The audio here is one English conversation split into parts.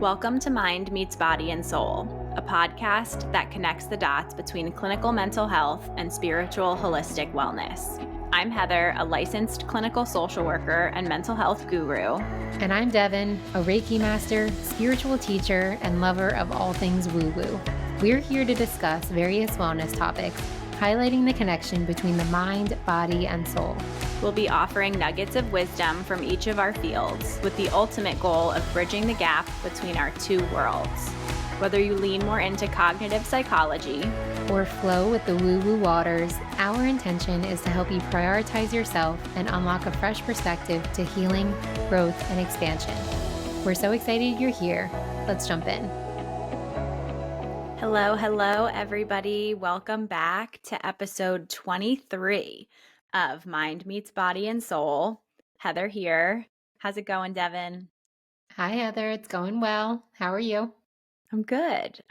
Welcome to Mind Meets Body and Soul, a podcast that connects the dots between clinical mental health and spiritual holistic wellness. I'm Heather, a licensed clinical social worker and mental health guru. And I'm Devon, a Reiki master, spiritual teacher, and lover of all things woo-woo. We're here to discuss various wellness topics, highlighting the connection between the mind, body, and soul. We'll be offering nuggets of wisdom from each of our fields with the ultimate goal of bridging the gap between our two worlds. Whether you lean more into cognitive psychology or flow with the woo-woo waters, our intention is to help you prioritize yourself and unlock a fresh perspective to healing, growth, and expansion. We're so excited you're here. Let's jump in. Hello, everybody. Welcome back to episode 23 of Mind Meets Body and Soul. Heather here. How's it going, Devon? Hi, Heather. It's going well. How are you? I'm good.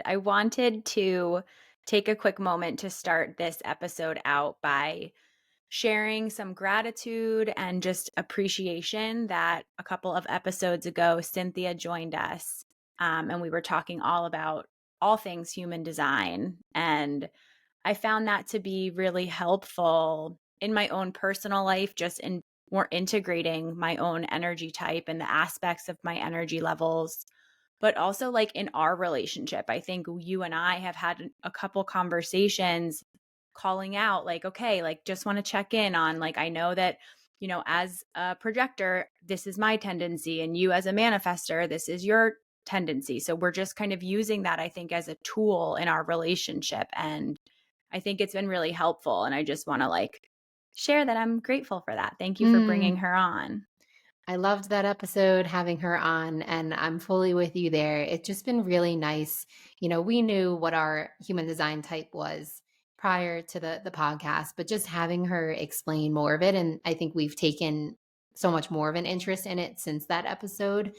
I wanted to take a quick moment to start this episode out by sharing some gratitude and just appreciation that a couple of episodes ago, Cynthia joined us and we were talking all about all things human design. And I found that to be really helpful in my own personal life, just in more integrating my own energy type and the aspects of my energy levels, but also like in our relationship. I think you and I have had a couple conversations calling out like, okay, like just want to check in on, like, I know that, you know, as a projector, this is my tendency, and you as a manifester, this is your tendency. So we're just kind of using that, I think, as a tool in our relationship. And I think it's been really helpful. And I just want to like share that I'm grateful for that. Thank you for bringing her on. I loved that episode, having her on, and I'm fully with you there. It's just been really nice. You know, we knew what our human design type was prior to the podcast, but just having her explain more of it. And I think we've taken so much more of an interest in it since that episode.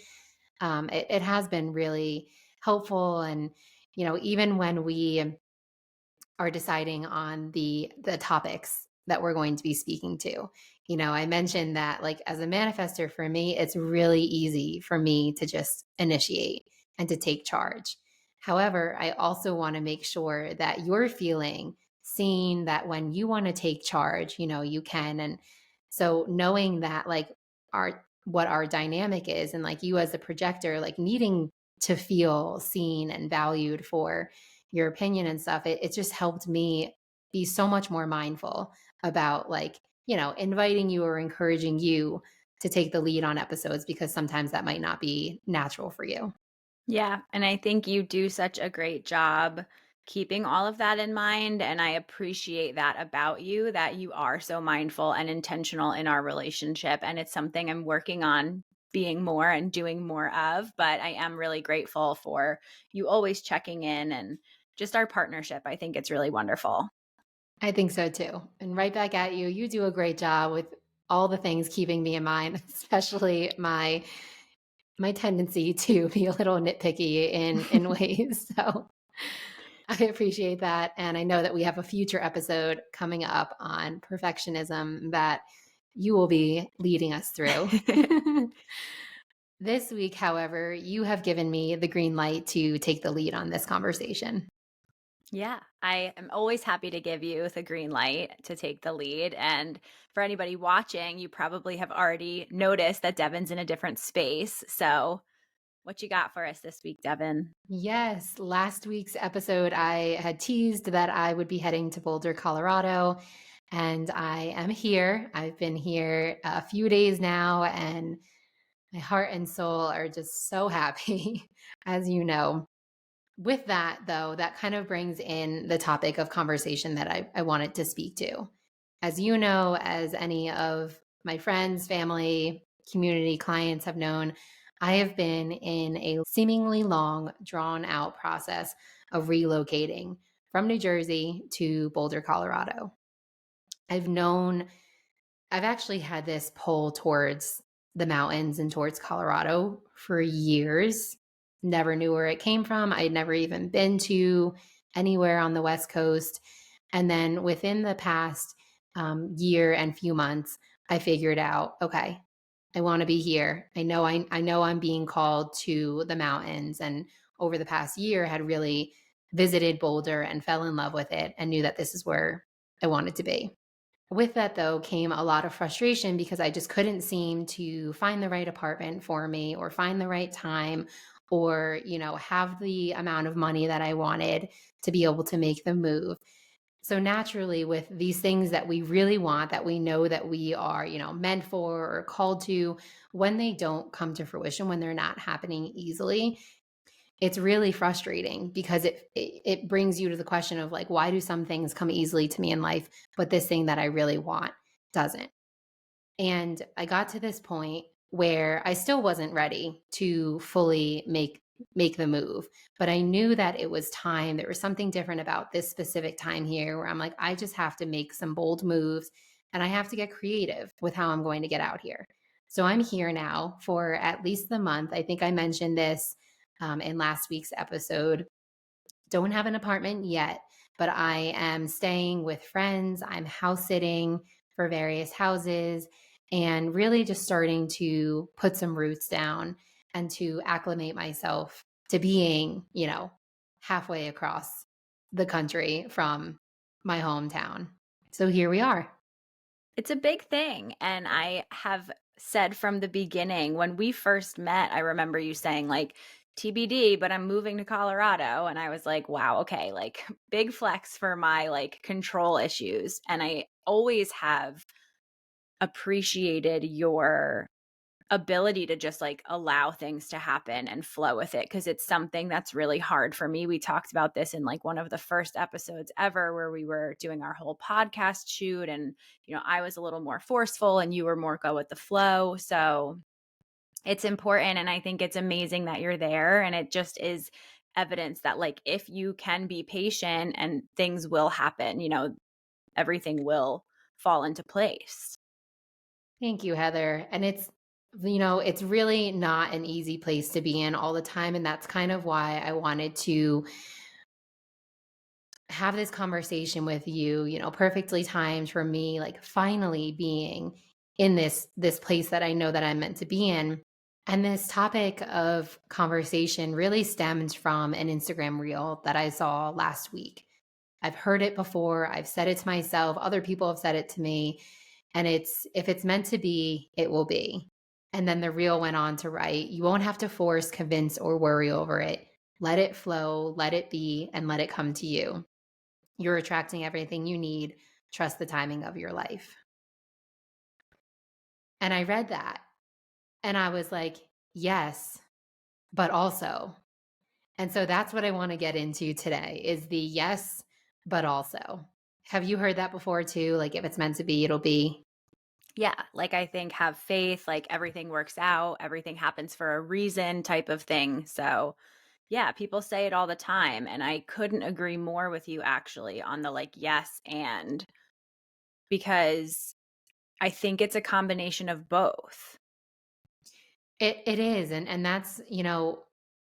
It has been really helpful. And, you know, even when we are deciding on the topics that we're going to be speaking to, you know, I mentioned that like as a manifester, for me, it's really easy for me to just initiate and to take charge. However, I also want to make sure that you're feeling seen, that when you want to take charge, you know, you can. And so knowing that like what our dynamic is, and like you as a projector, like needing to feel seen and valued for your opinion and stuff, it just helped me be so much more mindful about like, you know, inviting you or encouraging you to take the lead on episodes, because sometimes that might not be natural for you. Yeah. And I think you do such a great job keeping all of that in mind. And I appreciate that about you, that you are so mindful and intentional in our relationship. And it's something I'm working on being more and doing more of. But I am really grateful for you always checking in and just our partnership. I think it's really wonderful. I think so too. And right back at you. You do a great job with all the things keeping me in mind, especially my tendency to be a little nitpicky in ways. So I appreciate that. And I know that we have a future episode coming up on perfectionism that you will be leading us through. This week, however, you have given me the green light to take the lead on this conversation. Yeah, I am always happy to give you the green light to take the lead. And for anybody watching, you probably have already noticed that Devon's in a different space. So what you got for us this week, Devon? Yes, last week's episode, I had teased that I would be heading to Boulder, Colorado, and I am here. I've been here a few days now, and my heart and soul are just so happy, as you know. With that, though, that kind of brings in the topic of conversation that I wanted to speak to. As you know, as any of my friends, family, community, clients have known, I have been in a seemingly long, drawn out process of relocating from New Jersey to Boulder, Colorado. I've actually had this pull towards the mountains and towards Colorado for years. Never knew where it came from. I'd never even been to anywhere on the West Coast. And then within the past year and few months, I figured out, okay, I want to be here. I know I'm being called to the mountains, and over the past year had really visited Boulder and fell in love with it and knew that this is where I wanted to be. With that, though, came a lot of frustration because I just couldn't seem to find the right apartment for me or find the right time or, have the amount of money that I wanted to be able to make the move. So naturally, with these things that we really want, that we know that we are, meant for or called to, when they don't come to fruition, when they're not happening easily, it's really frustrating because it brings you to the question of like, why do some things come easily to me in life, but this thing that I really want doesn't? And I got to this point where I still wasn't ready to fully make the move, but I knew that it was time. There was something different about this specific time here where I'm like, I just have to make some bold moves and I have to get creative with how I'm going to get out here. So I'm here now for at least the month. I think I mentioned this in last week's episode. Don't have an apartment yet, but I am staying with friends. I'm house sitting for various houses and really just starting to put some roots down and to acclimate myself to being, halfway across the country from my hometown. So here we are. It's a big thing. And I have said from the beginning, when we first met, I remember you saying, like, TBD, but I'm moving to Colorado. And I was like, wow, okay, like big flex for my like control issues. And I always have appreciated your ability to just like allow things to happen and flow with it, because it's something that's really hard for me. We talked about this in like one of the first episodes ever where we were doing our whole podcast shoot, and I was a little more forceful and you were more go with the flow. So it's important, and I think it's amazing that you're there, and it just is evidence that like if you can be patient and things will happen, everything will fall into place. Thank you, Heather. And it's really not an easy place to be in all the time. And that's kind of why I wanted to have this conversation with you, perfectly timed for me, like finally being in this place that I know that I'm meant to be in. And this topic of conversation really stemmed from an Instagram reel that I saw last week. I've heard it before, I've said it to myself, other people have said it to me, and it's if it's meant to be, it will be. And then the reel went on to write, you won't have to force, convince, or worry over it. Let it flow, let it be, and let it come to you. You're attracting everything you need. Trust the timing of your life. And I read that and I was like, yes, but also. And so that's what I want to get into today is the yes, but also. Have you heard that before too? Like if it's meant to be, it'll be. Yeah, like I think have faith, like everything works out, everything happens for a reason type of thing. So, yeah, people say it all the time, and I couldn't agree more with you actually on the like yes and, because I think it's a combination of both. It is. And that's,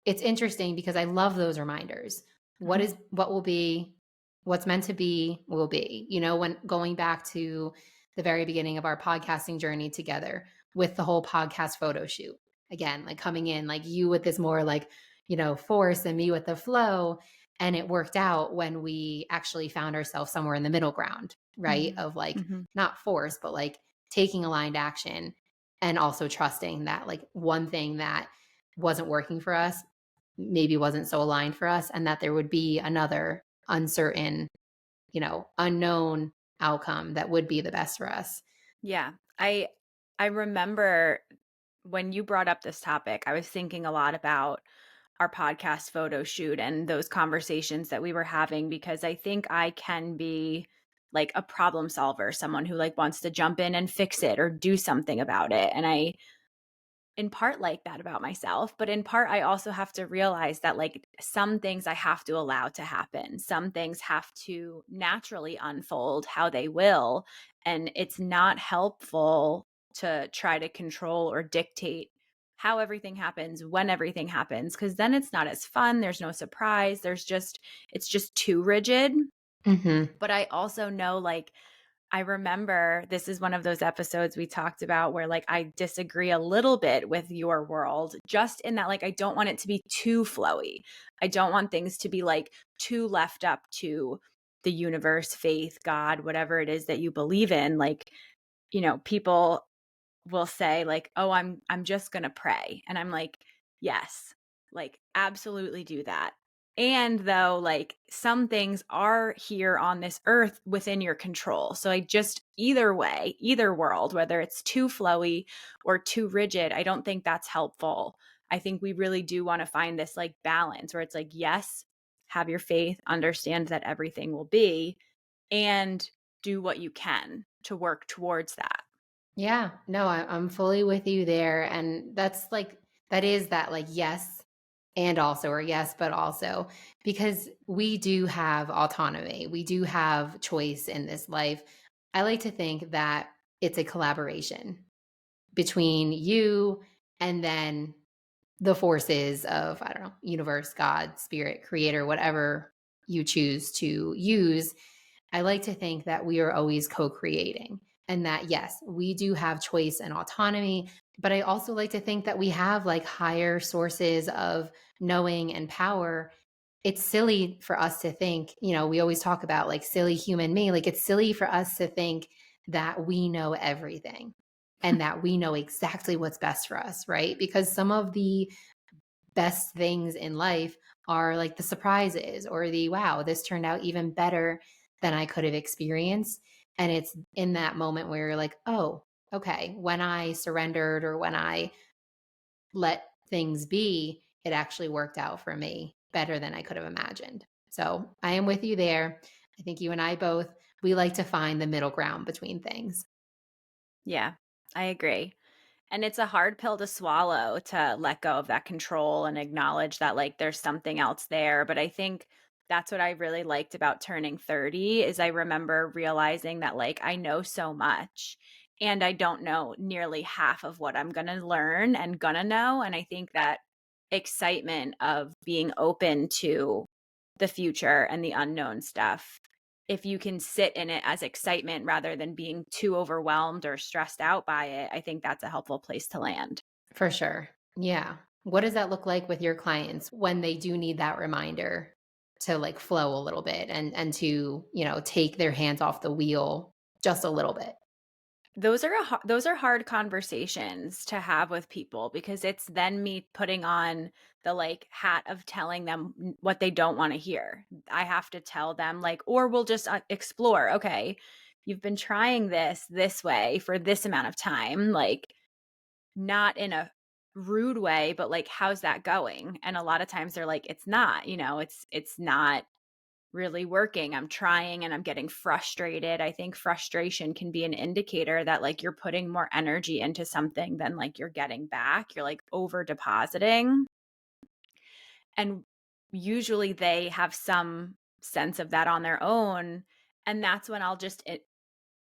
it's interesting because I love those reminders. Mhm. What will be, what's meant to be will be. When going back to the very beginning of our podcasting journey together with the whole podcast photo shoot. Again, like coming in like you with this more like, force and me with the flow. And it worked out when we actually found ourselves somewhere in the middle ground, right? Mhm. Of like Mhm. not force, but like taking aligned action and also trusting that like one thing that wasn't working for us maybe wasn't so aligned for us and that there would be another uncertain, unknown outcome that would be the best for us. Yeah. I remember when you brought up this topic, I was thinking a lot about our podcast photo shoot and those conversations that we were having, because I think I can be like a problem solver, someone who like wants to jump in and fix it or do something about it. And I in part like that about myself, but in part I also have to realize that like some things I have to allow to happen. Some things have to naturally unfold how they will, and it's not helpful to try to control or dictate how everything happens when everything happens, because then it's not as fun, there's no surprise, it's just too rigid. Hmm. But I also know like I remember this is one of those episodes we talked about where like I disagree a little bit with your world, just in that like I don't want it to be too flowy. I don't want things to be like too left up to the universe, faith, God, whatever it is that you believe in. Like, people will say like, "Oh, I'm just going to pray." And I'm like, "Yes. Like absolutely do that." And though like some things are here on this earth within your control. So I just either way, either world, whether it's too flowy or too rigid, I don't think that's helpful. I think we really do want to find this like balance where it's like, yes, have your faith, understand that everything will be, and do what you can to work towards that. Yeah, no, I'm fully with you there. And that's like, that is that like, yes, and also, or yes, but also, because we do have autonomy, we do have choice in this life. I like to think that it's a collaboration between you and then the forces of, I don't know, universe, God, spirit, creator, whatever you choose to use. I like to think that we are always co creating and that, yes, we do have choice and autonomy. But I also like to think that we have like higher sources of knowing and power. It's silly for us to think, we always talk about like silly human me. Like it's silly for us to think that we know everything and that we know exactly what's best for us, right? Because some of the best things in life are like the surprises or the wow, this turned out even better than I could have experienced. And it's in that moment where you're like, oh, okay, when I surrendered or when I let things be, it actually worked out for me better than I could have imagined. So I am with you there. I think you and I both, we like to find the middle ground between things. Yeah, I agree. And it's a hard pill to swallow to let go of that control and acknowledge that like there's something else there. But I think that's what I really liked about turning 30 is I remember realizing that like I know so much and I don't know nearly half of what I'm going to learn and going to know. And I think that excitement of being open to the future and the unknown stuff, if you can sit in it as excitement rather than being too overwhelmed or stressed out by it, I think that's a helpful place to land. For sure. Yeah. What does that look like with your clients when they do need that reminder to like flow a little bit and to, take their hands off the wheel just a little bit? Those are hard conversations to have with people because it's then me putting on the like hat of telling them what they don't want to hear. I have to tell them like, or we'll just explore. Okay, you've been trying this way for this amount of time, like not in a rude way, but like how's that going? And a lot of times they're like, it's not, it's not really working. I'm trying and I'm getting frustrated. I think frustration can be an indicator that like you're putting more energy into something than like you're getting back. You're like over depositing. And usually they have some sense of that on their own. And that's when I'll just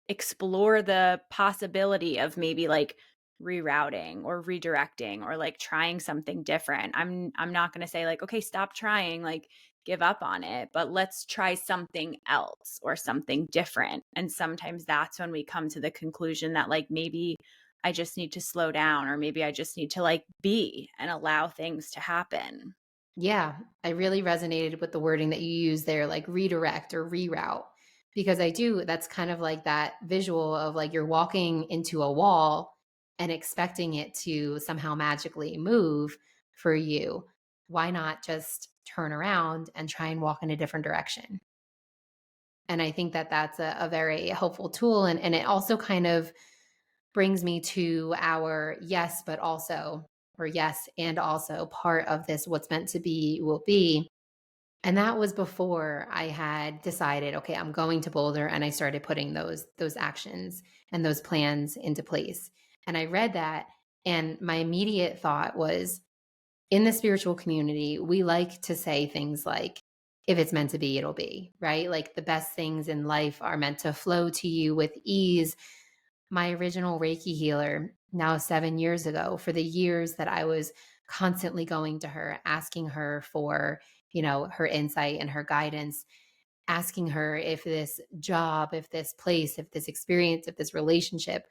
explore the possibility of maybe like rerouting or redirecting or like trying something different. I'm not going to say like okay, stop trying, like give up on it, but let's try something else or something different. And sometimes that's when we come to the conclusion that like maybe I just need to slow down or maybe I just need to like be and allow things to happen. Yeah, I really resonated with the wording that you use there, like redirect or reroute, because I do. That's kind of like that visual of like you're walking into a wall and expecting it to somehow magically move for you. Why not just turn around and try and walk in a different direction? And I think that that's a very helpful tool. And it also kind of brings me to our yes, but also, or yes, and also part of this, what's meant to be will be. And that was before I had decided, okay, I'm going to Boulder, and I started putting those actions and those plans into place. And I read that, and my immediate thought was, in the spiritual community, we like to say things like, if it's meant to be, it'll be, right? Like the best things in life are meant to flow to you with ease. My original Reiki healer, now 7 years ago, for the years that I was constantly going to her, asking her for, her insight and her guidance, asking her if this job, if this place, if this experience, if this relationship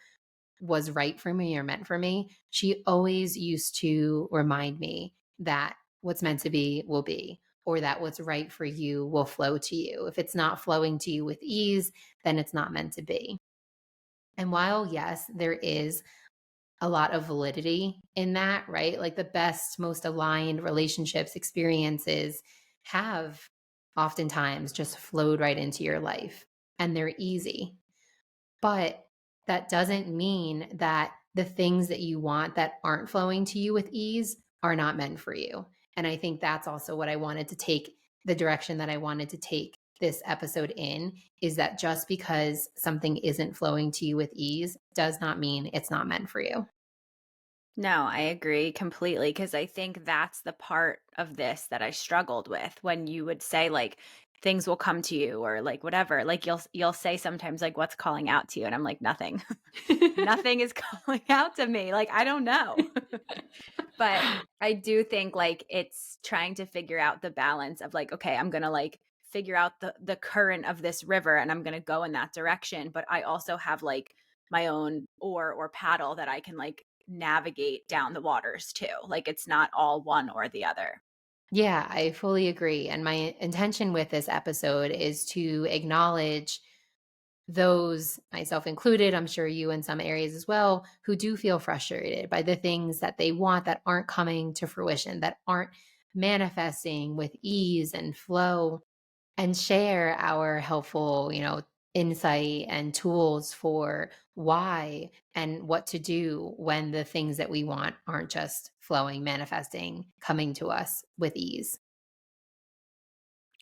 was right for me or meant for me, she always used to remind me that what's meant to be will be, or that what's right for you will flow to you. If it's not flowing to you with ease, then it's not meant to be. And while, yes, there is a lot of validity in that, right? Like the best, most aligned relationships, experiences have oftentimes just flowed right into your life and they're easy. But that doesn't mean that the things that you want that aren't flowing to you with ease are not meant for you. And I think that's also what I wanted to take the direction that I wanted to take this episode in is that just because something isn't flowing to you with ease does not mean it's not meant for you. No, I agree completely because I think that's the part of this that I struggled with when you would say like things will come to you or like whatever. Like you'll say sometimes like what's calling out to you and I'm like nothing. Nothing is calling out to me. Like I don't know. But I do think like it's trying to figure out the balance of like okay, I'm going to like figure out the current of this river and I'm going to go in that direction, but I also have like my own oar or paddle that I can like navigate down the waters too. Like it's not all one or the other. Yeah, I fully agree. And my intention with this episode is to acknowledge those, myself included, I'm sure you in some areas as well, who do feel frustrated by the things that they want that aren't coming to fruition, that aren't manifesting with ease and flow, and share our helpful, insight and tools for why and what to do when the things that we want aren't just flowing, manifesting, coming to us with ease.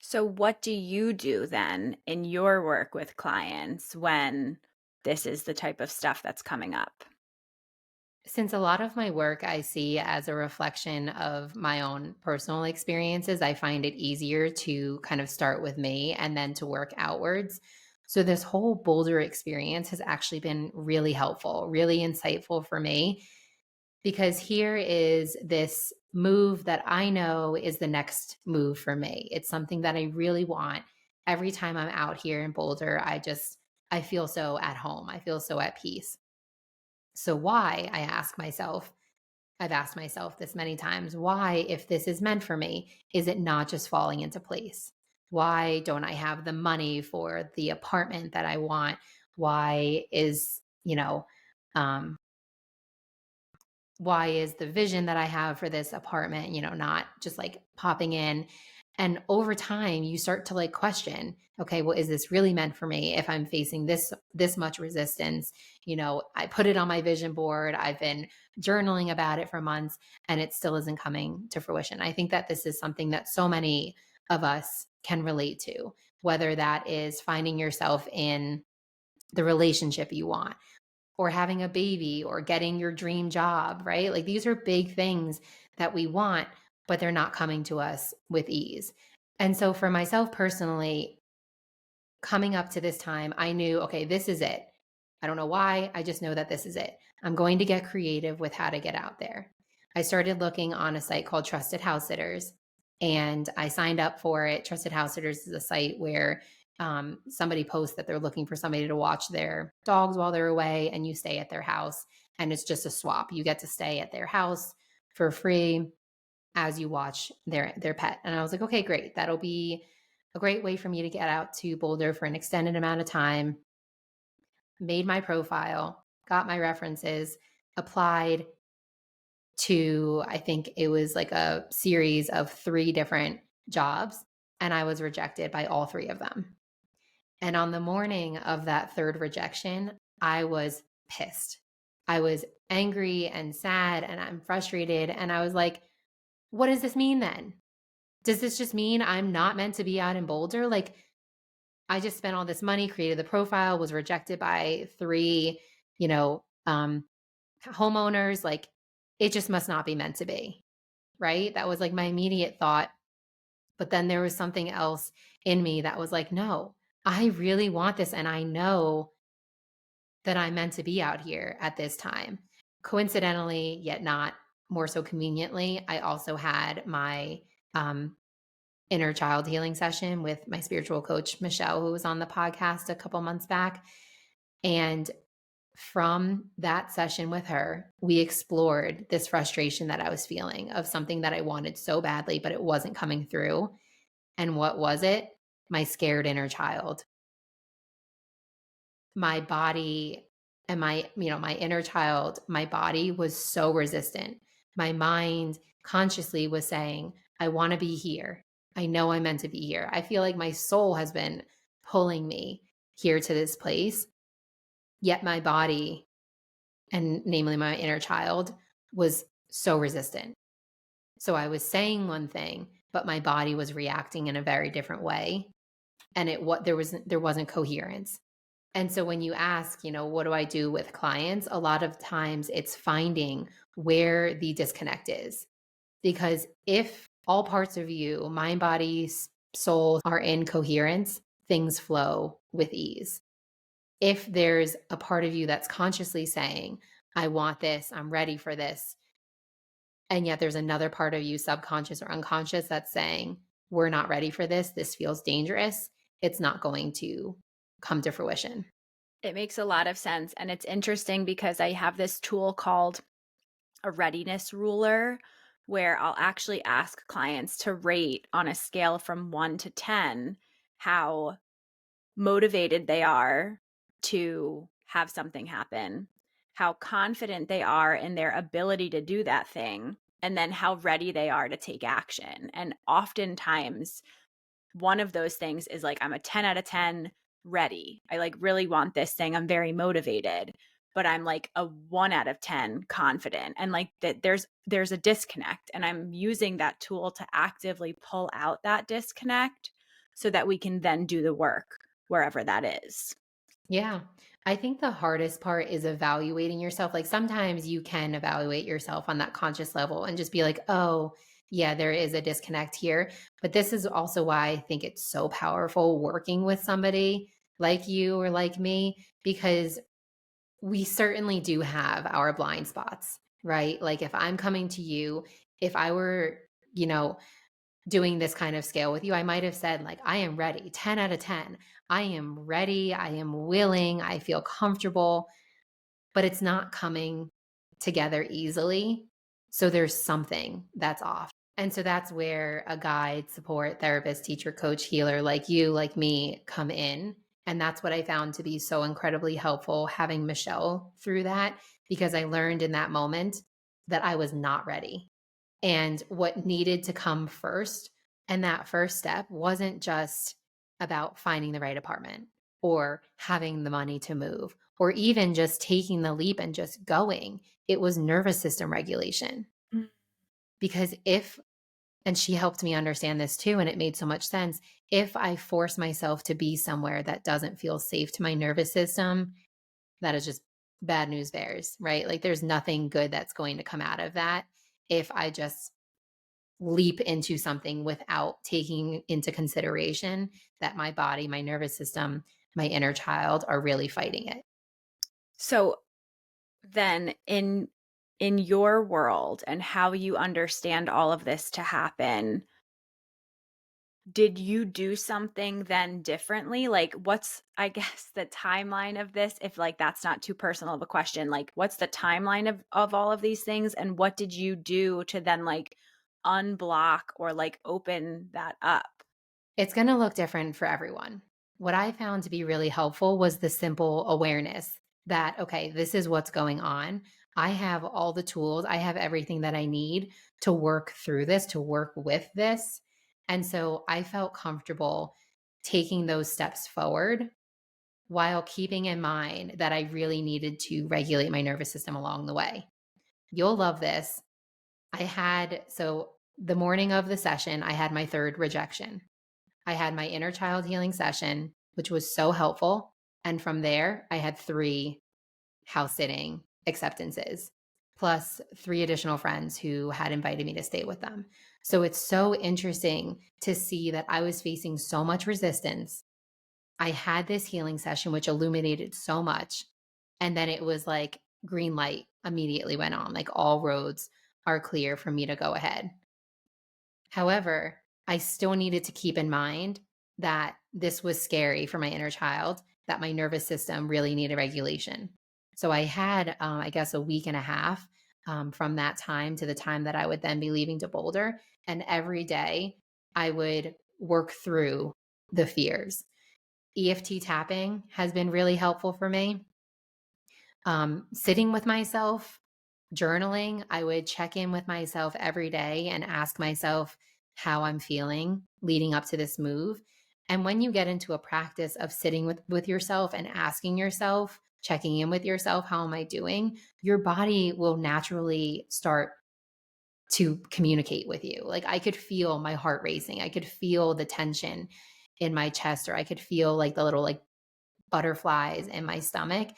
So what do you do then in your work with clients when this is the type of stuff that's coming up? Since a lot of my work I see as a reflection of my own personal experiences, I find it easier to kind of start with me and then to work outwards. So, this whole Boulder experience has actually been really helpful, really insightful for me because here is this move that I know is the next move for me. It's something that I really want. Every time I'm out here in Boulder, I feel so at home. I feel so at peace. So why, I've asked myself this many times, why, if this is meant for me, is it not just falling into place? Why don't I have the money for the apartment that I want? Why is, um, why is the vision that I have for this apartment, not just like popping in? And over time, you start to like question, okay, well, is this really meant for me if I'm facing this much resistance? I put it on my vision board. I've been journaling about it for months and it still isn't coming to fruition. I think that this is something that so many of us can relate to, whether that is finding yourself in the relationship you want or having a baby or getting your dream job, right? Like these are big things that we want, but they're not coming to us with ease. And so for myself personally, coming up to this time, I knew, okay, this is it. I don't know why. I just know that this is it. I'm going to get creative with how to get out there. I started looking on a site called Trusted House Sitters and I signed up for it. Trusted House Sitters is a site where somebody posts that they're looking for somebody to watch their dogs while they're away and you stay at their house. And it's just a swap. You get to stay at their house for free as you watch their pet. And I was like, okay, great. That'll be a great way for me to get out to Boulder for an extended amount of time. Made my profile, got my references, applied to, I think it was like a series of 3 different jobs, and I was rejected by all 3 of them. And on the morning of that 3rd rejection, I was pissed. I was angry and sad and I'm frustrated. And I was like, what does this mean then? Does this just mean I'm not meant to be out in Boulder? Like, I just spent all this money, created the profile, was rejected by 3, you know, um, homeowners. Like, it just must not be meant to be. Right. That was like my immediate thought. But then there was something else in me that was like, no, I really want this. And I know that I'm meant to be out here at this time. Coincidentally, yet not more so conveniently, I also had my um, inner child healing session with my spiritual coach, Michelle, who was on the podcast a couple months back. And from that session with her, we explored this frustration that I was feeling of something that I wanted so badly, but it wasn't coming through. And what was it? My scared inner child. My body and my inner child, my body was so resistant. My mind consciously was saying, I want to be here. I know I'm meant to be here. I feel like my soul has been pulling me here to this place. Yet my body, and namely my inner child, was so resistant. So I was saying one thing, but my body was reacting in a very different way. And there wasn't coherence. And so when you ask, what do I do with clients? A lot of times it's finding where the disconnect is. Because if all parts of you, mind, body, soul, are in coherence, things flow with ease. If there's a part of you that's consciously saying, I want this, I'm ready for this, and yet there's another part of you, subconscious or unconscious, that's saying, we're not ready for this, this feels dangerous, it's not going to come to fruition. It makes a lot of sense. And it's interesting because I have this tool called a readiness ruler where I'll actually ask clients to rate on a scale from 1 to 10 how motivated they are to have something happen, how confident they are in their ability to do that thing, and then how ready they are to take action. And oftentimes, one of those things is like, I'm a 10 out of 10 ready. I like really want this thing. I'm very motivated, but I'm like a 1 out of 10 confident. And like that there's a disconnect, and I'm using that tool to actively pull out that disconnect so that we can then do the work wherever that is. Yeah. I think the hardest part is evaluating yourself. Like sometimes you can evaluate yourself on that conscious level and just be like, oh, yeah, there is a disconnect here. But this is also why I think it's so powerful working with somebody like you or like me, because we certainly do have our blind spots, right? Like if I'm coming to you, if I were, you know, doing this kind of scale with you, I might have said, like, I am ready, 10 out of 10. I am ready. I am willing. I feel comfortable, but it's not coming together easily. So there's something that's off. And so that's where a guide, support, therapist, teacher, coach, healer like you, like me, come in. And that's what I found to be so incredibly helpful having Michelle through that, because I learned in that moment that I was not ready and what needed to come first. And that first step wasn't just about finding the right apartment or having the money to move or even just taking the leap and just going. It was nervous system regulation. Mm. Because and she helped me understand this too, and it made so much sense. If I force myself to be somewhere that doesn't feel safe to my nervous system, that is just bad news bears, right? Like there's nothing good that's going to come out of that if I just leap into something without taking into consideration that my body, my nervous system, my inner child are really fighting it. So then in your world and how you understand all of this to happen, did you do something then differently? Like, what's, I guess, the timeline of this? If like that's not too personal of a question, like what's the timeline of all of these things? And what did you do to then like unblock or like open that up? It's going to look different for everyone. What I found to be really helpful was the simple awareness that, okay, this is what's going on. I have all the tools, I have everything that I need to work through this, to work with this. And so I felt comfortable taking those steps forward while keeping in mind that I really needed to regulate my nervous system along the way. You'll love this. So the morning of the session, I had my third rejection. I had my inner child healing session, which was so helpful. And from there, I had 3 house sitting acceptances, plus 3 additional friends who had invited me to stay with them. So it's so interesting to see that I was facing so much resistance. I had this healing session, which illuminated so much. And then it was like green light immediately went on, like all roads are clear for me to go ahead. However, I still needed to keep in mind that this was scary for my inner child, that my nervous system really needed regulation. So I had, I guess, a week and a half from that time to the time that I would then be leaving to Boulder. And every day I would work through the fears. EFT tapping has been really helpful for me. Sitting with myself, journaling, I would check in with myself every day and ask myself how I'm feeling leading up to this move. And when you get into a practice of sitting with yourself and asking yourself, checking in with yourself, how am I doing? Your body will naturally start to communicate with you. Like I could feel my heart racing. I could feel the tension in my chest, or I could feel like the little like butterflies in my stomach.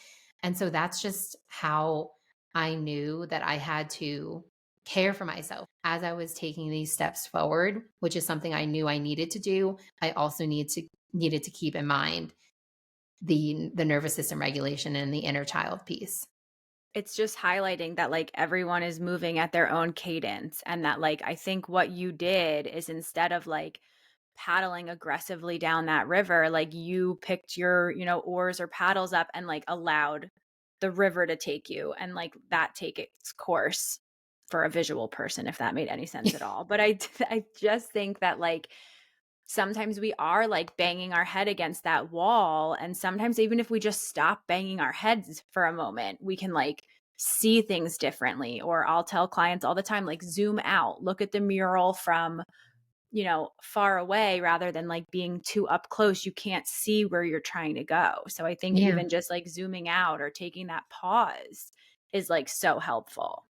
And so that's just how I knew that I had to care for myself as I was taking these steps forward, which is something I knew I needed to do. I also needed to keep in mind the nervous system regulation and the inner child piece. It's just highlighting that, like, everyone is moving at their own cadence, and that, like, I think what you did is instead of, like, paddling aggressively down that river, like, you picked your, oars or paddles up and, like, allowed the river to take you and, like, that take its course for a visual person, if that made any sense at all. But I just think that, like, sometimes we are like banging our head against that wall. And sometimes, even if we just stop banging our heads for a moment, we can like see things differently. Or I'll tell clients all the time, like, zoom out, look at the mural from, far away rather than like being too up close. You can't see where you're trying to go. So I think Yeah. even just like zooming out or taking that pause is like so helpful.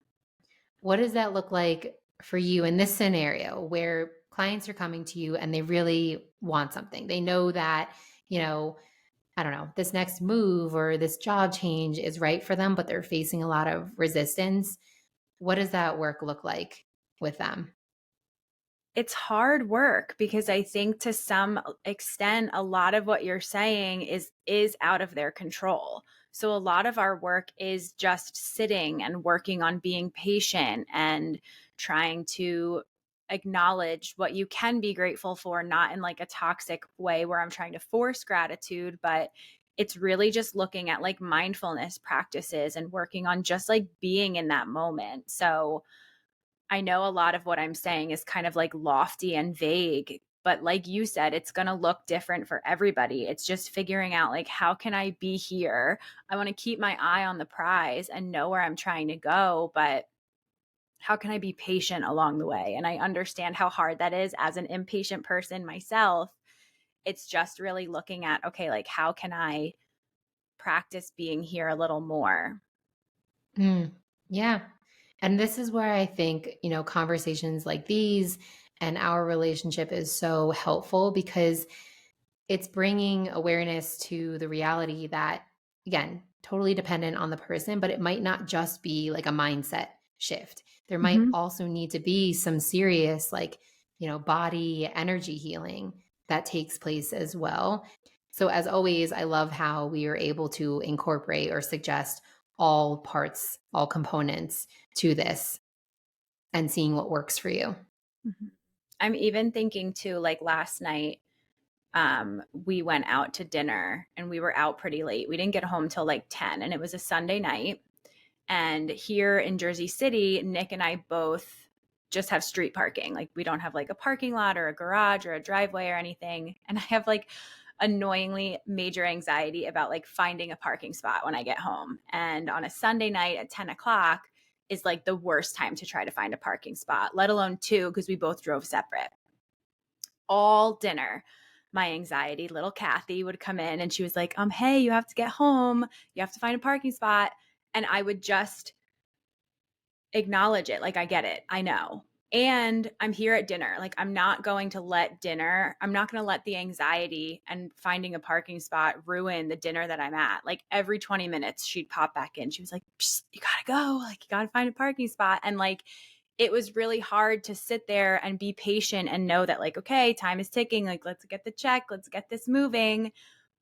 What does that look like for you in this scenario where clients are coming to you and they really want something? They know that, you know, I don't know, this next move or this job change is right for them, but they're facing a lot of resistance. What does that work look like with them? It's hard work because I think to some extent a lot of what you're saying is out of their control. So a lot of our work is just sitting and working on being patient and trying to acknowledge what you can be grateful for, not in like a toxic way where I'm trying to force gratitude, but it's really just looking at like mindfulness practices and working on just like being in that moment. So I know a lot of what I'm saying is kind of like lofty and vague, but like you said, it's going to look different for everybody. It's just figuring out like, how can I be here? I want to keep my eye on the prize and know where I'm trying to go, but how can I be patient along the way? And I understand how hard that is as an impatient person myself. It's just really looking at, okay, like, how can I practice being here a little more? Mm, yeah. And this is where I think, conversations like these and our relationship is so helpful because it's bringing awareness to the reality that, again, totally dependent on the person, but it might not just be like a mindset shift. There might Mhm. also need to be some serious, like, body energy healing that takes place as well. So, as always, I love how we are able to incorporate or suggest all parts, all components to this and seeing what works for you. Mhm. I'm even thinking too, like last night, we went out to dinner and we were out pretty late. We didn't get home till like 10 and it was a Sunday night. And here in Jersey City, Nick and I both just have street parking. Like we don't have like a parking lot or a garage or a driveway or anything. And I have like annoyingly major anxiety about like finding a parking spot when I get home. And on a Sunday night at 10 o'clock is like the worst time to try to find a parking spot, let alone two, because we both drove separate. All dinner, my anxiety, little Kathy, would come in and she was like, hey, you have to get home. You have to find a parking spot. And I would just acknowledge it. Like, I get it. I know. And I'm here at dinner. Like, I'm not going to let the anxiety and finding a parking spot ruin the dinner that I'm at. Like, every 20 minutes, she'd pop back in. She was like, you gotta go. Like, you gotta find a parking spot. And like, it was really hard to sit there and be patient and know that, like, okay, time is ticking. Like, let's get the check. Let's get this moving.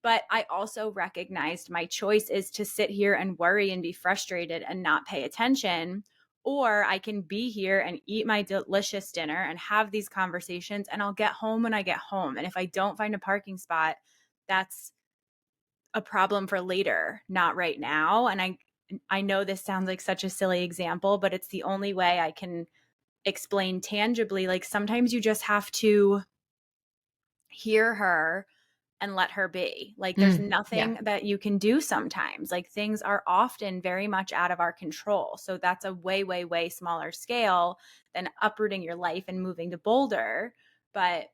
But I also recognized my choice is to sit here and worry and be frustrated and not pay attention, Or I can be here and eat my delicious dinner and have these conversations, and I'll get home when I get home. And if I don't find a parking spot, that's a problem for later, not right now. And I know this sounds like such a silly example, but it's the only way I can explain tangibly. Like sometimes you just have to hear her and let her be. Like there's Yeah. nothing that you can do sometimes. Like things are often very much out of our control. So that's a way, way, way smaller scale than uprooting your life and moving to Boulder. But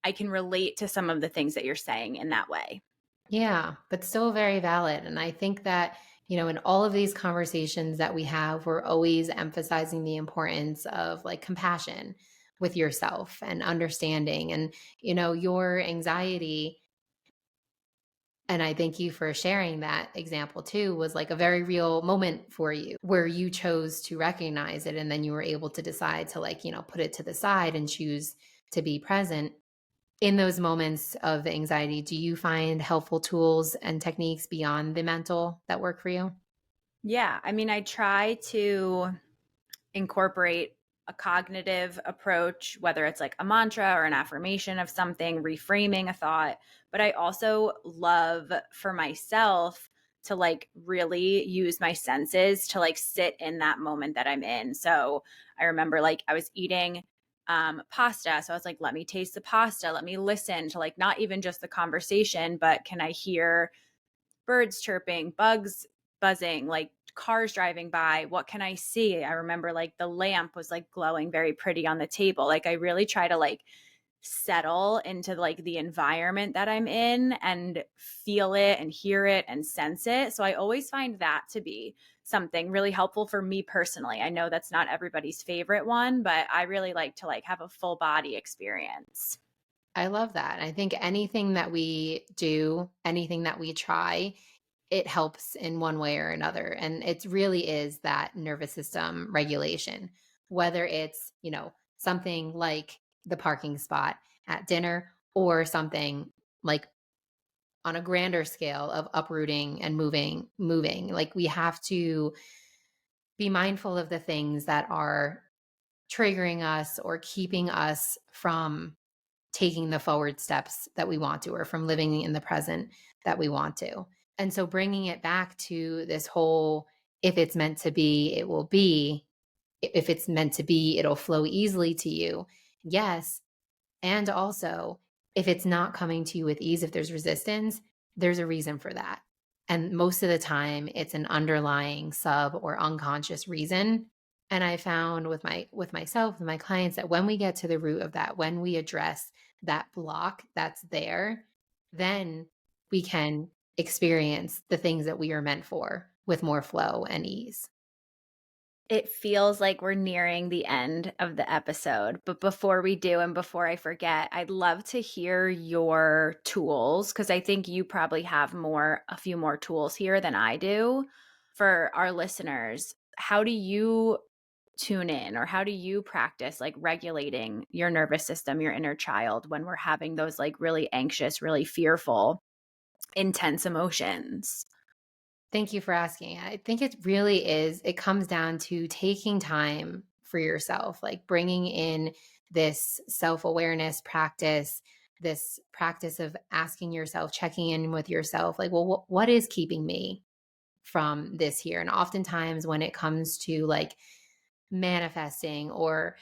I can relate to some of the things that you're saying in that way. Yeah, but still very valid. And I think that, in all of these conversations that we have, we're always emphasizing the importance of like compassion with yourself and understanding and, your anxiety. And I thank you for sharing that example too, was like a very real moment for you where you chose to recognize it. And then you were able to decide to like, put it to the side and choose to be present. In those moments of anxiety, do you find helpful tools and techniques beyond the mental that work for you? Yeah. I mean, I try to incorporate a cognitive approach, whether it's like a mantra or an affirmation of something, reframing a thought. But I also love for myself to like really use my senses to like sit in that moment that I'm in. So I remember like I was eating pasta. So I was like, let me taste the pasta. Let me listen to like not even just the conversation, but can I hear birds chirping, bugs buzzing, like cars driving by. What can I see? I remember like the lamp was like glowing very pretty on the table. Like I really try to like settle into like the environment that I'm in and feel it and hear it and sense it. So I always find that to be something really helpful for me personally. I know that's not everybody's favorite one, but I really like to like have a full body experience. I love that. I think anything that we do, anything that we try, it helps in one way or another. And it really is that nervous system regulation, whether it's, something like the parking spot at dinner or something like on a grander scale of uprooting and moving. Like we have to be mindful of the things that are triggering us or keeping us from taking the forward steps that we want to, or from living in the present that we want to. And so bringing it back to this whole, if it's meant to be, it will be. If it's meant to be, it'll flow easily to you. Yes. And also, if it's not coming to you with ease, if there's resistance, there's a reason for that. And most of the time, it's an underlying sub or unconscious reason. And I found with myself, with my clients, that when we get to the root of that, when we address that block that's there, then we can experience the things that we are meant for with more flow and ease. It feels like we're nearing the end of the episode. But before we do, and before I forget, I'd love to hear your tools because I think you probably have a few more tools here than I do for our listeners. How do you tune in or how do you practice like regulating your nervous system, your inner child when we're having those like really anxious, really fearful, intense emotions? Thank you for asking. I think it really is, it comes down to taking time for yourself, like bringing in this self awareness practice, this practice of asking yourself, checking in with yourself, like, well, what is keeping me from this here? And oftentimes, when it comes to like manifesting or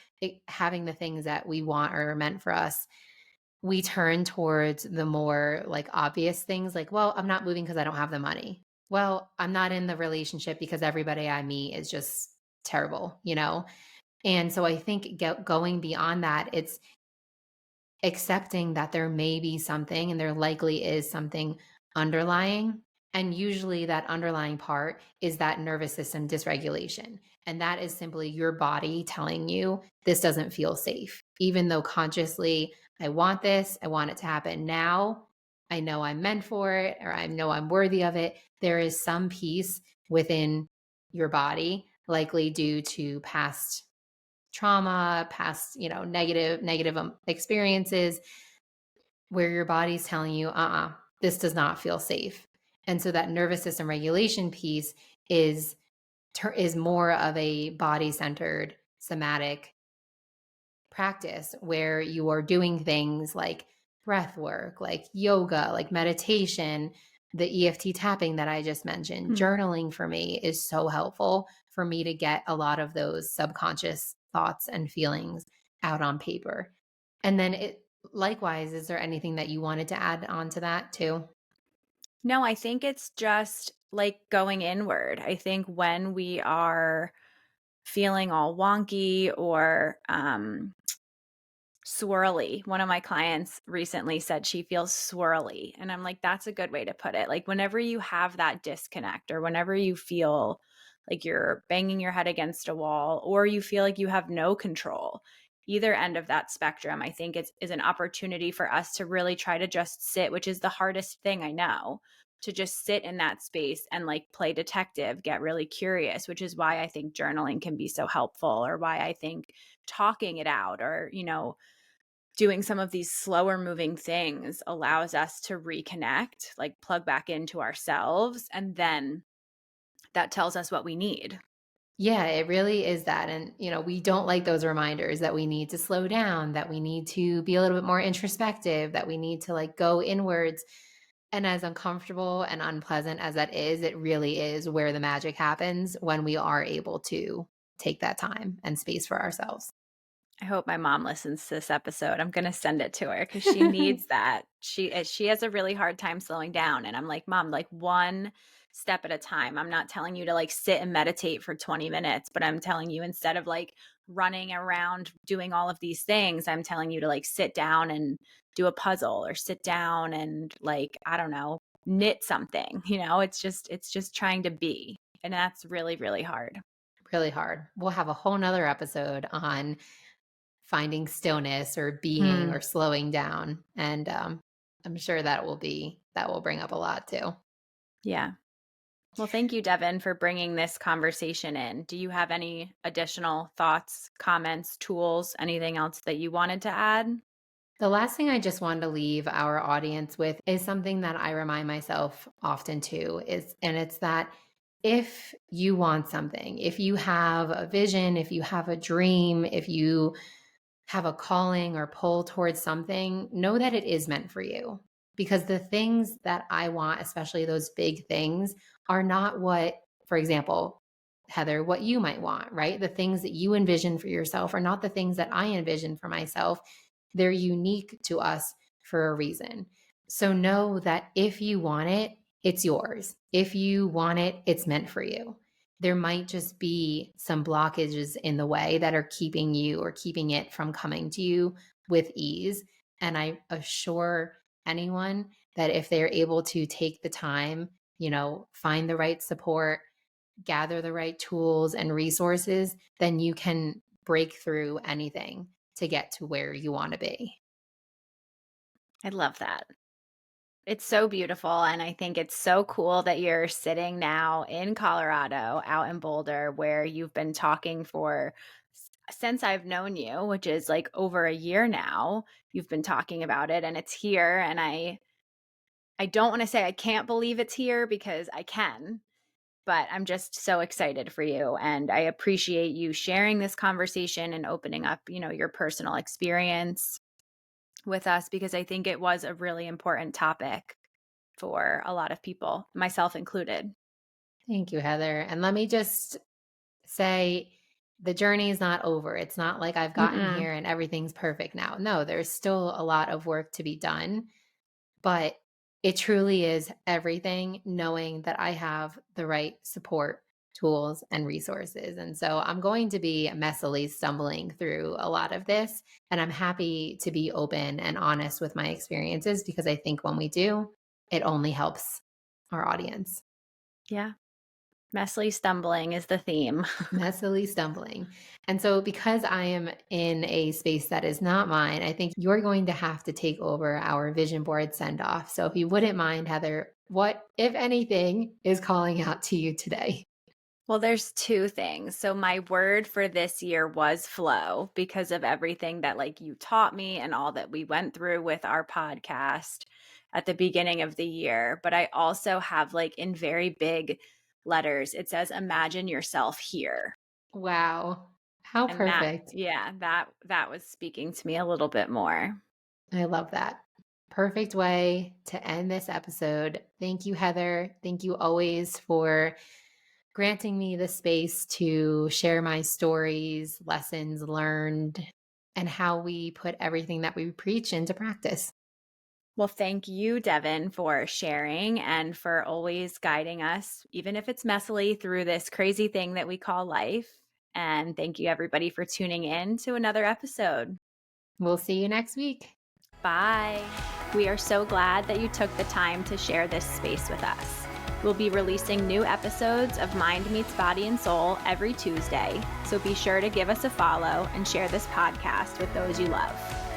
having the things that we want or are meant for us, we turn towards the more like obvious things like, well, I'm not moving because I don't have the money. Well, I'm not in the relationship because everybody I meet is just terrible. And so I think going beyond that, it's accepting that there may be something and there likely is something underlying. And usually that underlying part is that nervous system dysregulation. And that is simply your body telling you this doesn't feel safe. Even though consciously, I want this, I want it to happen now. I know I'm meant for it, or I know I'm worthy of it. There is some piece within your body, likely due to past trauma, past, negative experiences, where your body's telling you, this does not feel safe. And so that nervous system regulation piece is is more of a body centered somatic practice where you are doing things like breath work, like yoga, like meditation, the EFT tapping that I just mentioned. Hmm. Journaling for me is so helpful for me to get a lot of those subconscious thoughts and feelings out on paper. And then likewise, is there anything that you wanted to add on to that too? No, I think it's just like going inward. I think when we are feeling all wonky or swirly. One of my clients recently said she feels swirly. And I'm like, that's a good way to put it. Like, whenever you have that disconnect, or whenever you feel like you're banging your head against a wall, or you feel like you have no control, either end of that spectrum, I think is an opportunity for us to really try to just sit, which is the hardest thing I know, to just sit in that space and like play detective, get really curious, which is why I think journaling can be so helpful, or why I think talking it out, or, doing some of these slower moving things allows us to reconnect, like plug back into ourselves. And then that tells us what we need. Yeah, it really is that. And, we don't like those reminders that we need to slow down, that we need to be a little bit more introspective, that we need to like go inwards. And as uncomfortable and unpleasant as that is, it really is where the magic happens when we are able to take that time and space for ourselves. I hope my mom listens to this episode. I'm going to send it to her because she needs that. She has a really hard time slowing down, and I'm like, "Mom, like one step at a time. I'm not telling you to like sit and meditate for 20 minutes, but I'm telling you, instead of like running around doing all of these things, I'm telling you to like sit down and do a puzzle, or sit down and like, I don't know, knit something. It's just trying to be. And that's really, really hard." Really hard. We'll have a whole nother episode on finding stillness or being or slowing down. And I'm sure that will bring up a lot too. Yeah. Well, thank you, Devin, for bringing this conversation in. Do you have any additional thoughts, comments, tools, anything else that you wanted to add? The last thing I just wanted to leave our audience with is something that I remind myself often too and it's that if you want something, if you have a vision, if you have a dream, if you have a calling or pull towards something, know that it is meant for you. Because the things that I want, especially those big things, are not what, for example, Heather, what you might want, right? The things that you envision for yourself are not the things that I envision for myself. They're unique to us for a reason. So know that if you want it, it's yours. If you want it, it's meant for you. There might just be some blockages in the way that are keeping you or keeping it from coming to you with ease. And I assure anyone that if they're able to take the time, find the right support, gather the right tools and resources, then you can break through anything to get to where you want to be. I love that. It's so beautiful. And I think it's so cool that you're sitting now in Colorado, out in Boulder, where you've been talking for since I've known you, which is like over a year now. You've been talking about it, and it's here. And I don't want to say I can't believe it's here, because I can. But I'm just so excited for you, and I appreciate you sharing this conversation and opening up, your personal experience with us, because I think it was a really important topic for a lot of people, myself included. Thank you, Heather. And let me just say the journey is not over. It's not like I've gotten Mm-mm. here and everything's perfect now. No, there's still a lot of work to be done, but it truly is everything knowing that I have the right support, tools, and resources. And so I'm going to be messily stumbling through a lot of this. And I'm happy to be open and honest with my experiences because I think when we do, it only helps our audience. Yeah. Messily stumbling is the theme. Messily stumbling. And so, because I am in a space that is not mine, I think you're going to have to take over our vision board send off. So, if you wouldn't mind, Heather, what, if anything, is calling out to you today? Well, there's two things. So my word for this year was flow, because of everything that like you taught me and all that we went through with our podcast at the beginning of the year. But I also have like in very big letters, it says, imagine yourself here. Wow. How And that, perfect. yeah, that was speaking to me a little bit more. I love that. Perfect way to end this episode. Thank you, Heather. Thank you always for granting me the space to share my stories, lessons learned, and how we put everything that we preach into practice. Well, thank you, Devon, for sharing and for always guiding us, even if it's messily, through this crazy thing that we call life. And thank you, everybody, for tuning in to another episode. We'll see you next week. Bye. We are so glad that you took the time to share this space with us. We'll be releasing new episodes of Mind Meets Body and Soul every Tuesday, so be sure to give us a follow and share this podcast with those you love.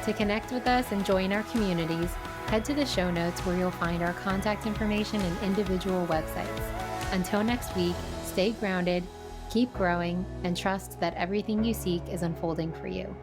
To connect with us and join our communities, head to the show notes where you'll find our contact information and individual websites. Until next week, stay grounded, keep growing, and trust that everything you seek is unfolding for you.